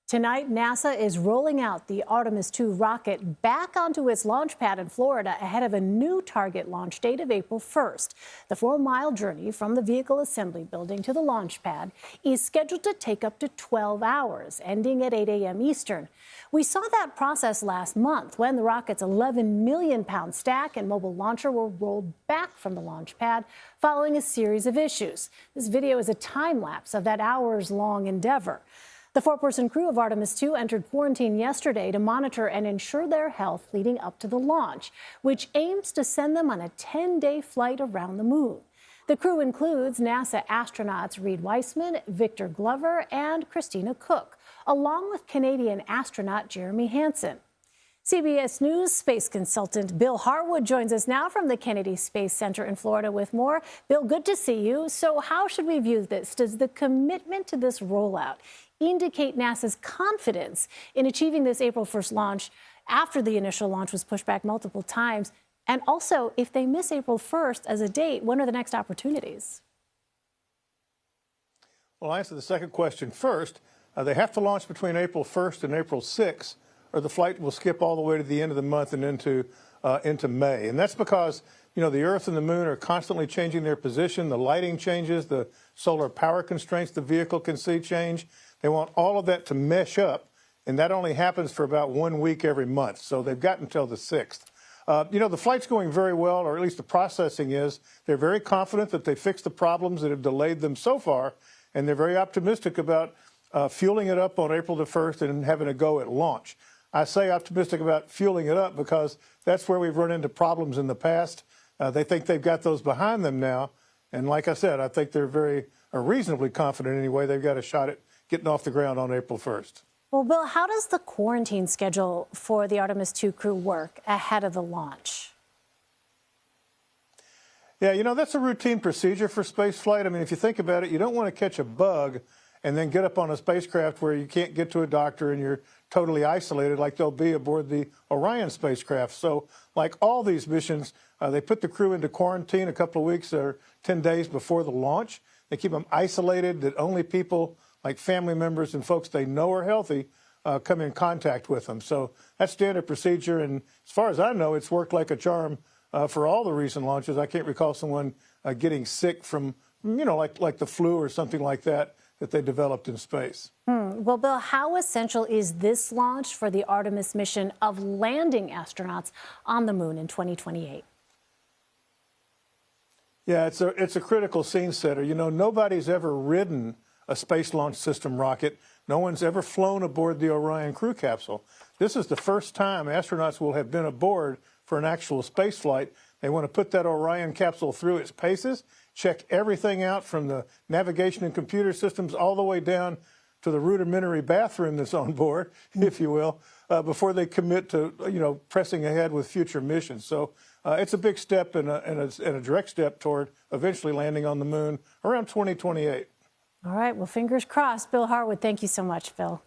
Tonight, NASA is rolling out the Artemis II rocket back onto its launch pad in Florida ahead of a new target launch date of April 1st. The 4-mile journey from the vehicle assembly building to the launch pad is scheduled to take up to 12 hours, ending at 8 a.m. Eastern. We saw that process last month when the rocket's 11 million-pound stack and mobile launcher were rolled back from the launch pad following a series of issues. This video is a time-lapse of that hours-long endeavor. The 4-person crew of Artemis II entered quarantine yesterday to monitor and ensure their health leading up to the launch, which aims to send them on a 10-day flight around the moon. The crew includes NASA astronauts Reed Weissman, Victor Glover, and Christina Cook, along with Canadian astronaut Jeremy Hansen. CBS News space consultant Bill Harwood joins us now from the Kennedy Space Center in Florida with more. Bill, good to see you. So how should we view this? Does the commitment to this rollout indicate NASA's confidence in achieving this April 1st launch after the initial launch was pushed back multiple times? And also, if they miss April 1st as a date, when are the next opportunities? Well, I'll answer the second question first. They have to launch between April 1st and April 6th, or the flight will skip all the way to the end of the month and into May. And that's because, you know, the Earth and the Moon are constantly changing their position. The lighting changes, the solar power constraints the vehicle can see change. They want all of that to mesh up, and that only happens for about 1 week every month. So they've got until the 6th. You know, the flight's going very well, or at least the processing is. They're very confident that they fixed the problems that have delayed them so far, and they're very optimistic about fueling it up on April the 1st and having a go at launch. I say optimistic about fueling it up because that's where we've run into problems in the past. They think they've got those behind them now. And like I said, I think they're reasonably confident anyway. They've got a shot at getting off the ground on April 1st. Well, Bill, how does the quarantine schedule for the Artemis II crew work ahead of the launch? Yeah, you know, that's a routine procedure for space flight. I mean, if you think about it, you don't want to catch a bug and then get up on a spacecraft where you can't get to a doctor and you're totally isolated like they'll be aboard the Orion spacecraft. So like all these missions, they put the crew into quarantine a couple of weeks or 10 days before the launch. They keep them isolated, that only people like family members and folks they know are healthy come in contact with them. So that's standard procedure. And as far as I know, it's worked like a charm for all the recent launches. I can't recall someone getting sick from, you know, like the flu or something like that they developed in space. Well, Bill, how essential is this launch for the Artemis mission of landing astronauts on the moon in 2028? Yeah, it's a critical scene setter. You know, nobody's ever ridden a Space Launch System rocket. No one's ever flown aboard the Orion crew capsule. This is the first time astronauts will have been aboard for an actual space flight. They want to put that Orion capsule through its paces, check everything out from the navigation and computer systems all the way down to the rudimentary bathroom that's on board, if you will, before they commit to, you know, pressing ahead with future missions. So it's a big step and a direct step toward eventually landing on the moon around 2028. All right. Well, fingers crossed. Bill Harwood, thank you so much, Bill.